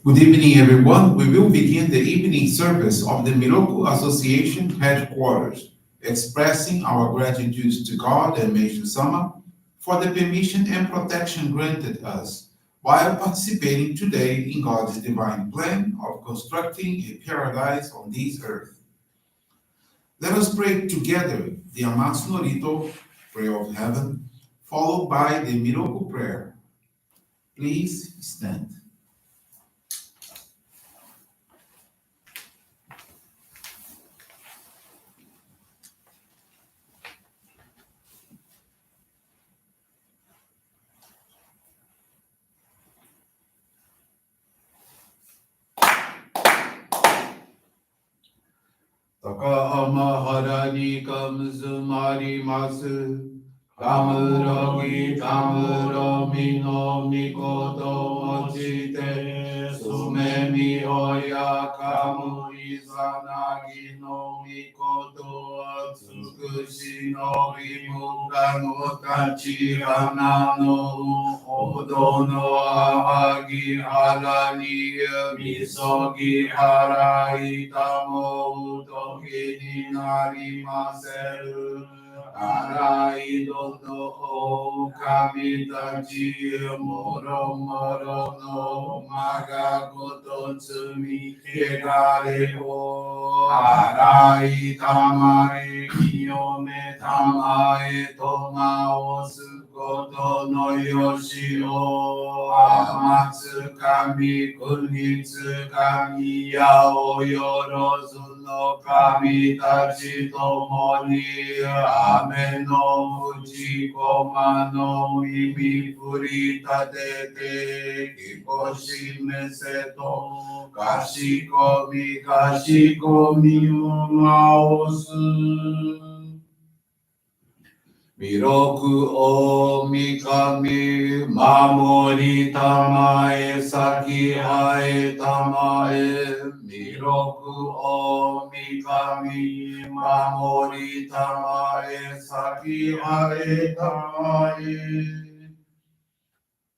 Good evening, everyone. We will begin the evening service of the Miroku Association headquarters, expressing our gratitude to God and Meishu-sama for the permission and protection granted us while participating today in God's divine plan of constructing a paradise on this earth. Let us pray together the Amatsu-Norito, Prayer of Heaven, followed by the Miroku Prayer. Please stand. Takahama kamuzumarimasu. Kamurogi kamuromi no mikoto mochite. Sumemi oya kamu izanagi no mikoto atsukushi no rimuka no tachihana no odo no ahagi harani misogi harai tamo utohi ni narimaseru. Arai dono o kamitachi moro moro no maga goto tsumi kegare o. Arai tamae kiyome tamae toma o sukoto no yoshi o. Amatsu kami kunitsu kami yao yorozu no kamitachi tomoni. Ame no fuji koma no mimi furita tete kikoshi meseto kashikomi umaosu. Miroku o mikami mamori tamae saki hae tamae. Miroku o mikami mamori tamae saki hae tamae.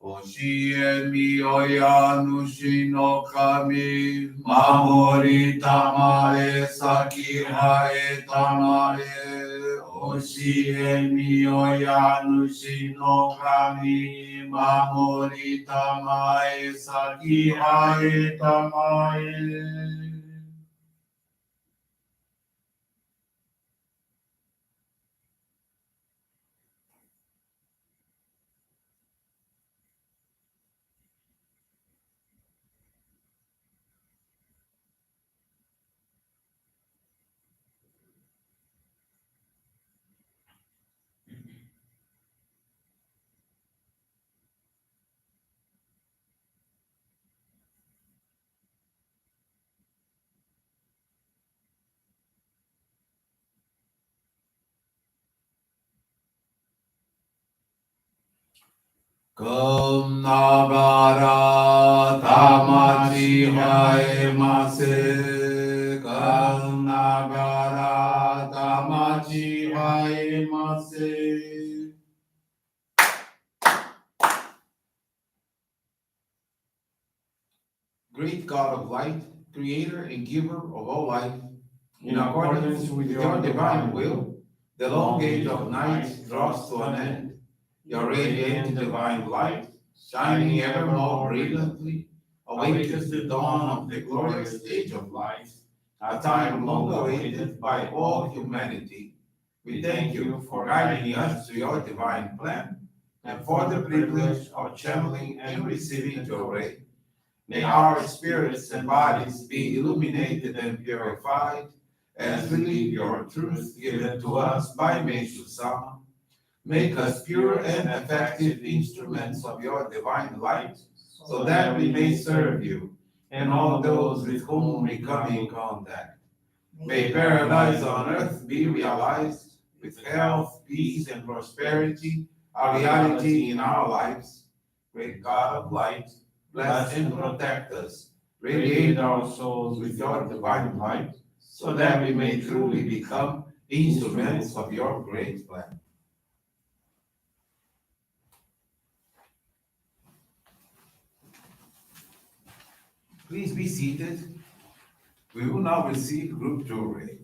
Oshie mi oya nushi no kami mamori tamae saki hae tamae. Oshie mi oya nushi no kami mamori tamae saki hae tamae. Kum nagara tamachi haemase. Kum nagara tamachi haemase. Great God of light, creator and giver of all life, in accordance with your divine will, the long age of night draws to an end. Your radiant divine light, shining ever more brilliantly, awakens the dawn of the glorious age of light, a time long awaited by all humanity. We thank you for guiding us to your divine plan and for the privilege of channeling and receiving Johrei. May our spirits and bodies be illuminated and purified as we live your truth given to us by Meishu-sama. Make us pure and effective instruments of your divine light, so that we may serve you and all those with whom we come in contact. May paradise on earth be realized, with health, peace, and prosperity, a reality in our lives. Great God of light, bless and protect us. Radiate our souls with your divine light, so that we may truly become instruments of your great plan. Please be seated. We will now receive group Johrei.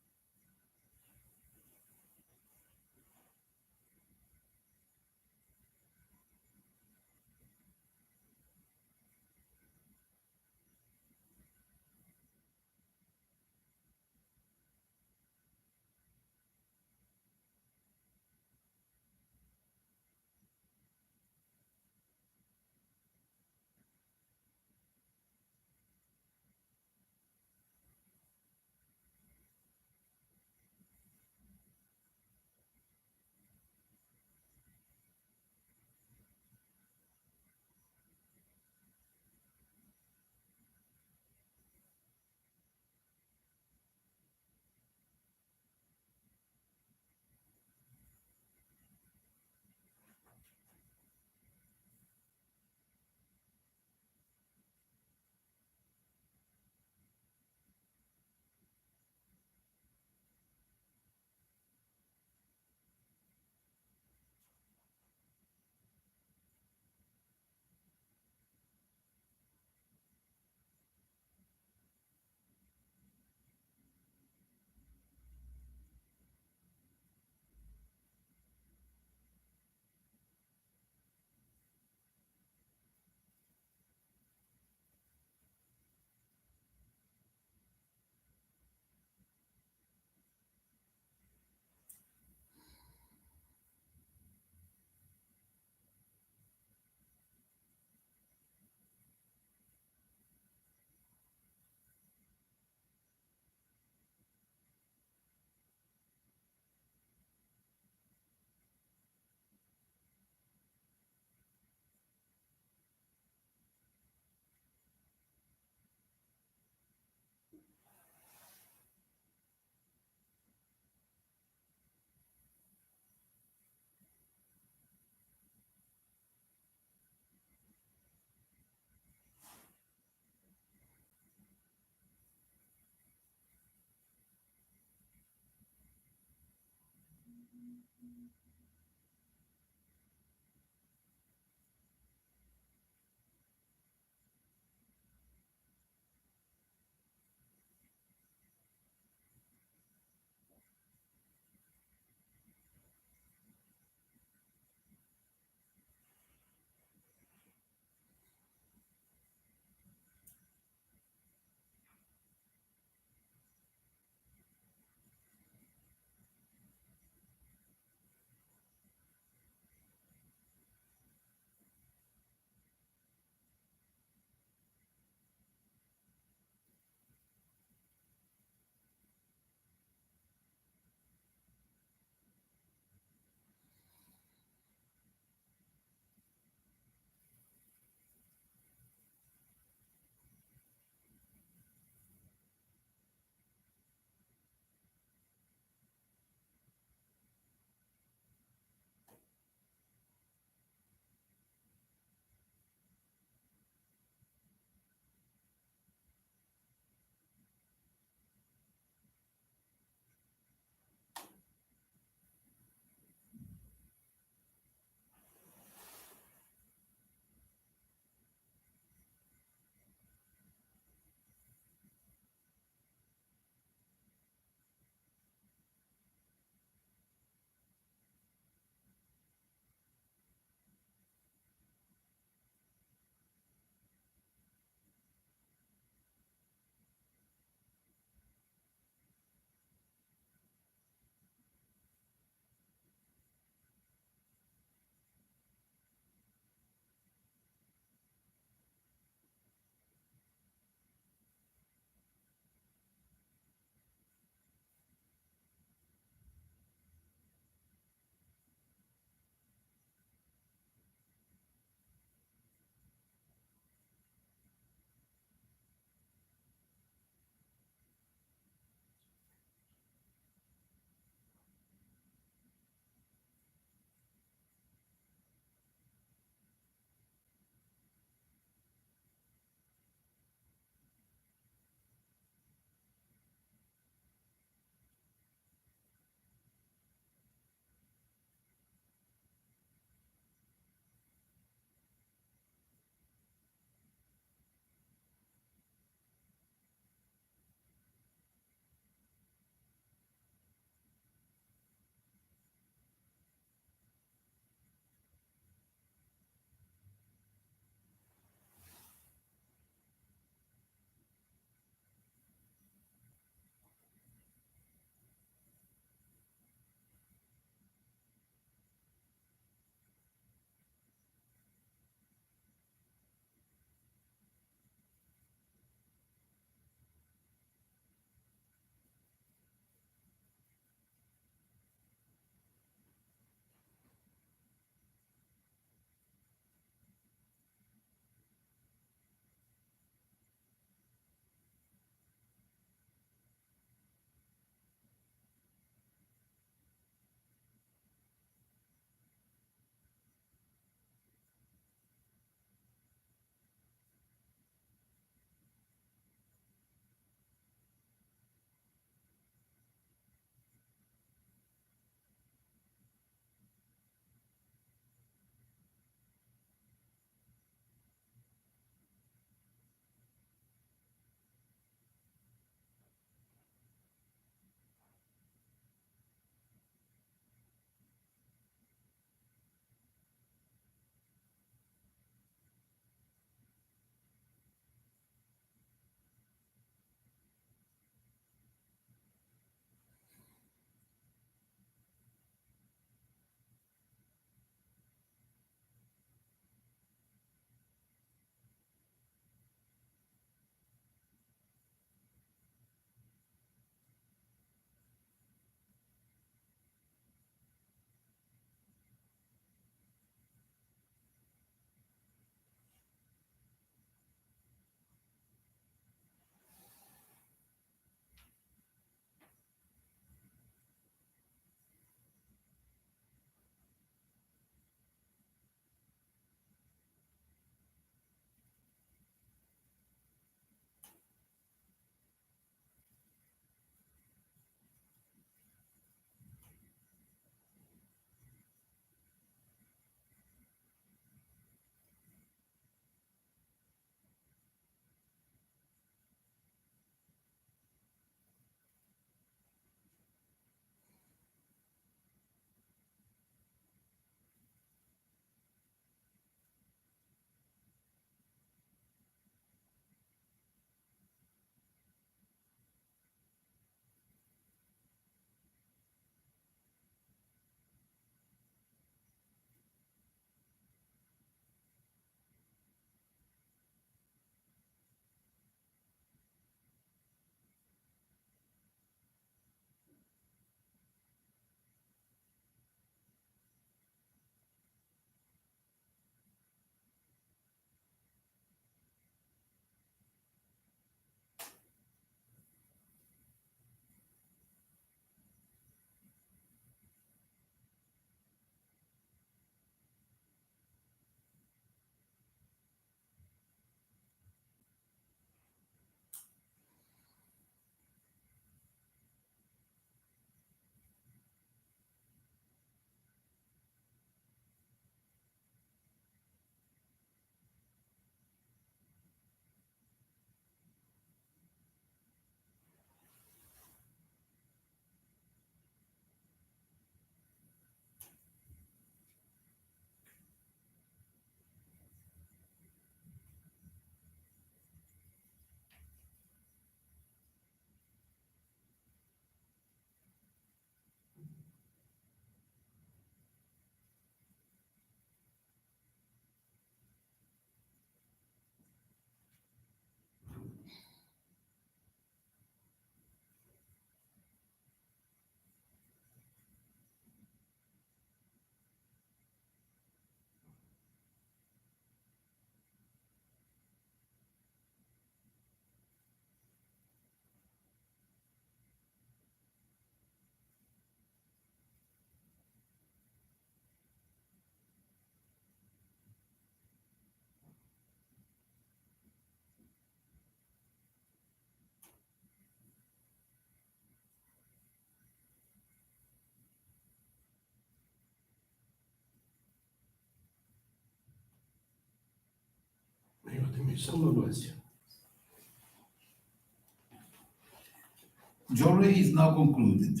Johrei is now concluded.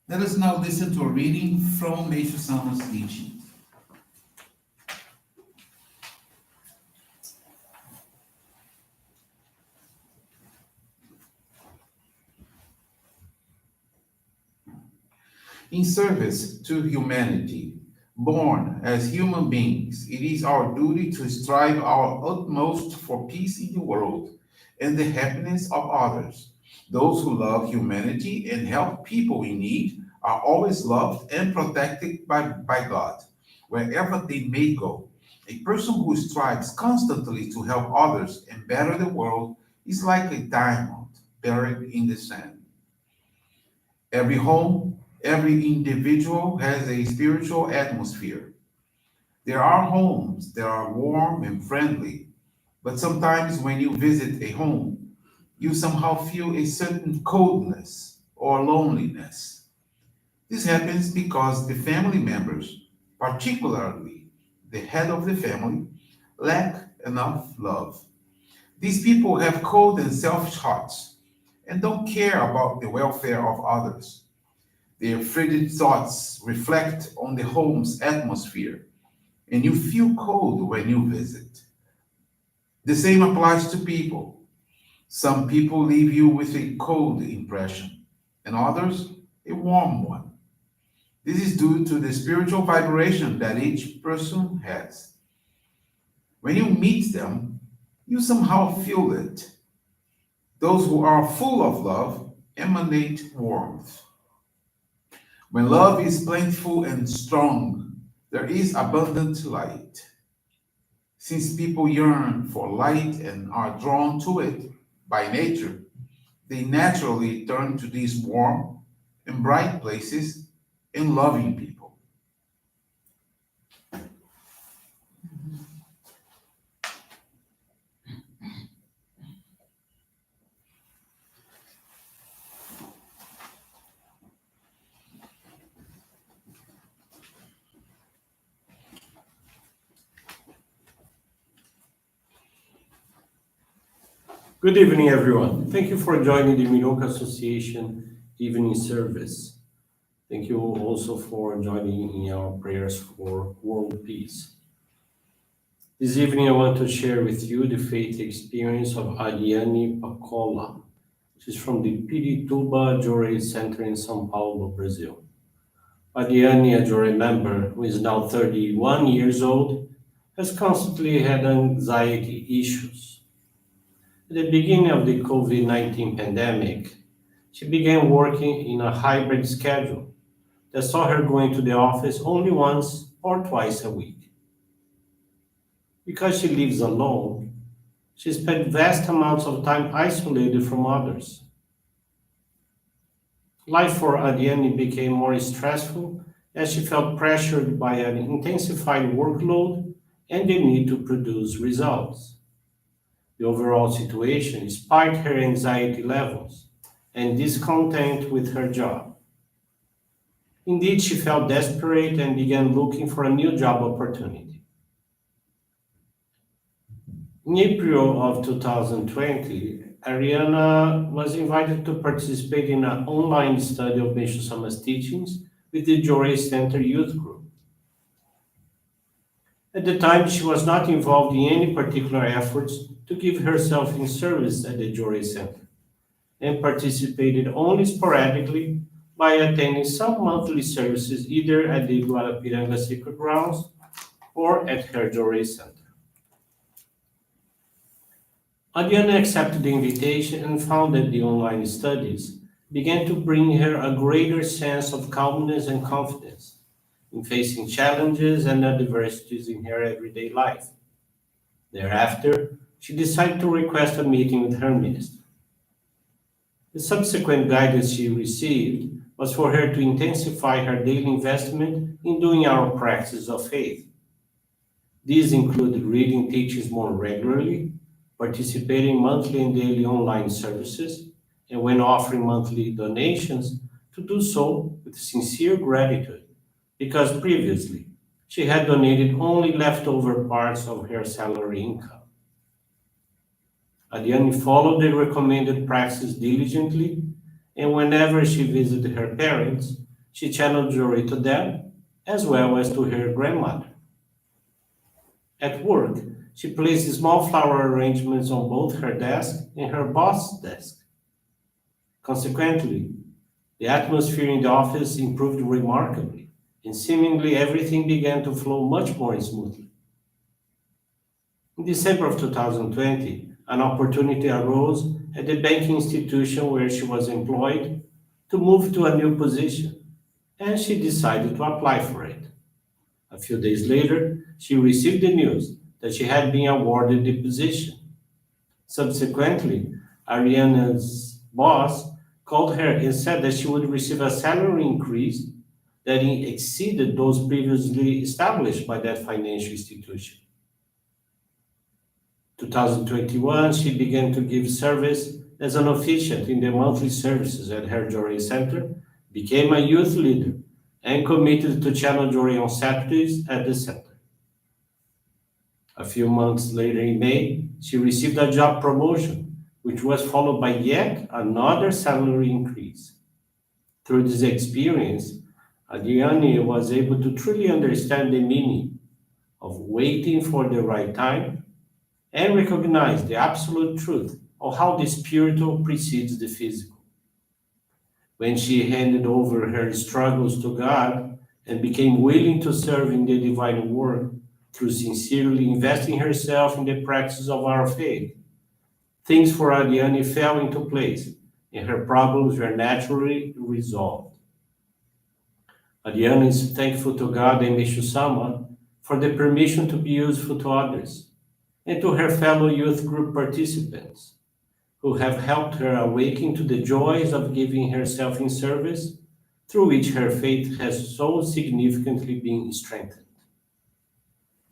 Let us now listen to a reading from Meishu-sama's teaching. In service to humanity, born as human beings, it is our duty to strive our utmost for peace in the world and the happiness of others. Those who love humanity and help people in need are always loved and protected by God, wherever they may go. A person who strives constantly to help others and better the world is like a diamond buried in the sand. Every home, every individual has a spiritual atmosphere. There are homes that are warm and friendly, but sometimes when you visit a home, you somehow feel a certain coldness or loneliness. This happens because the family members, particularly the head of the family, lack enough love. These people have cold and selfish hearts and don't care about the welfare of others. Their frigid thoughts reflect on the home's atmosphere, and you feel cold when you visit. The same applies to people. Some people leave you with a cold impression, and others a warm one. This is due to the spiritual vibration that each person has. When you meet them, you somehow feel it. Those who are full of love emanate warmth. When love is plentiful and strong, there is abundant light. Since people yearn for light and are drawn to it by nature, they naturally turn to these warm and bright places and loving people. Good evening, everyone. Thank you for joining the Miroku Association evening service. Thank you also for joining in our prayers for world peace. This evening, I want to share with you the faith experience of Ariane Pacola. She's from the Pirituba Johrei Center in São Paulo, Brazil. Ariane, a Johrei member who is now 31 years old, has constantly had anxiety issues. At the beginning of the COVID-19 pandemic, she began working in a hybrid schedule that saw her going to the office only once or twice a week. Because she lives alone, she spent vast amounts of time isolated from others. Life for Ariane became more stressful as she felt pressured by an intensified workload and the need to produce results. The overall situation spiked her anxiety levels and discontent with her job. Indeed, she felt desperate and began looking for a new job opportunity. In April of 2020, Ariana was invited to participate in an online study of Meishu-sama's teachings with the Johrei Center youth group. At the time, she was not involved in any particular efforts to give herself in service at the Johrei Center and participated only sporadically by attending some monthly services either at the Guarapiranga Sacred Grounds or at her Johrei Center. Adriana accepted the invitation and found that the online studies began to bring her a greater sense of calmness and confidence in facing challenges and adversities in her everyday life. Thereafter, she decided to request a meeting with her minister. The subsequent guidance she received was for her to intensify her daily investment in doing our practice of faith. These included reading teachings more regularly, participating monthly and daily online services, and when offering monthly donations, to do so with sincere gratitude, because previously she had donated only leftover parts of her salary income. Adiane followed the recommended practice diligently, and whenever she visited her parents, she channeled Johrei to them, as well as to her grandmother. At work, she placed small flower arrangements on both her desk and her boss's desk. Consequently, the atmosphere in the office improved remarkably, and seemingly everything began to flow much more smoothly. In December of 2020, an opportunity arose at the banking institution where she was employed to move to a new position, and she decided to apply for it. A few days later, she received the news that she had been awarded the position. Subsequently, Ariana's boss called her and said that she would receive a salary increase that exceeded those previously established by that financial institution. 2021, she began to give service as an officiant in the monthly services at her Johrei Center, became a youth leader, and committed to channel Johrei on Saturdays at the center. A few months later in May, she received a job promotion, which was followed by yet another salary increase. Through this experience, Adiane was able to truly understand the meaning of waiting for the right time and recognize the absolute truth of how the spiritual precedes the physical. When she handed over her struggles to God and became willing to serve in the divine work through sincerely investing herself in the practice of our faith, things for Adiane fell into place and her problems were naturally resolved. Adiane is thankful to God and Meishu-sama for the permission to be useful to others, and to her fellow youth group participants who have helped her awaken to the joys of giving herself in service, through which her faith has so significantly been strengthened.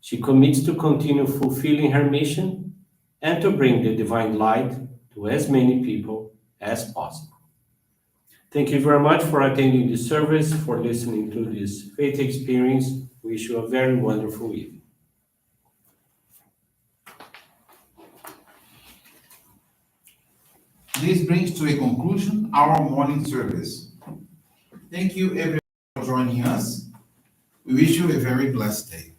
She commits to continue fulfilling her mission and to bring the divine light to as many people as possible. Thank you very much for attending this service, for listening to this faith experience. Wish you a very wonderful evening. This brings to a conclusion our morning service. Thank you everyone for joining us. We wish you a very blessed day.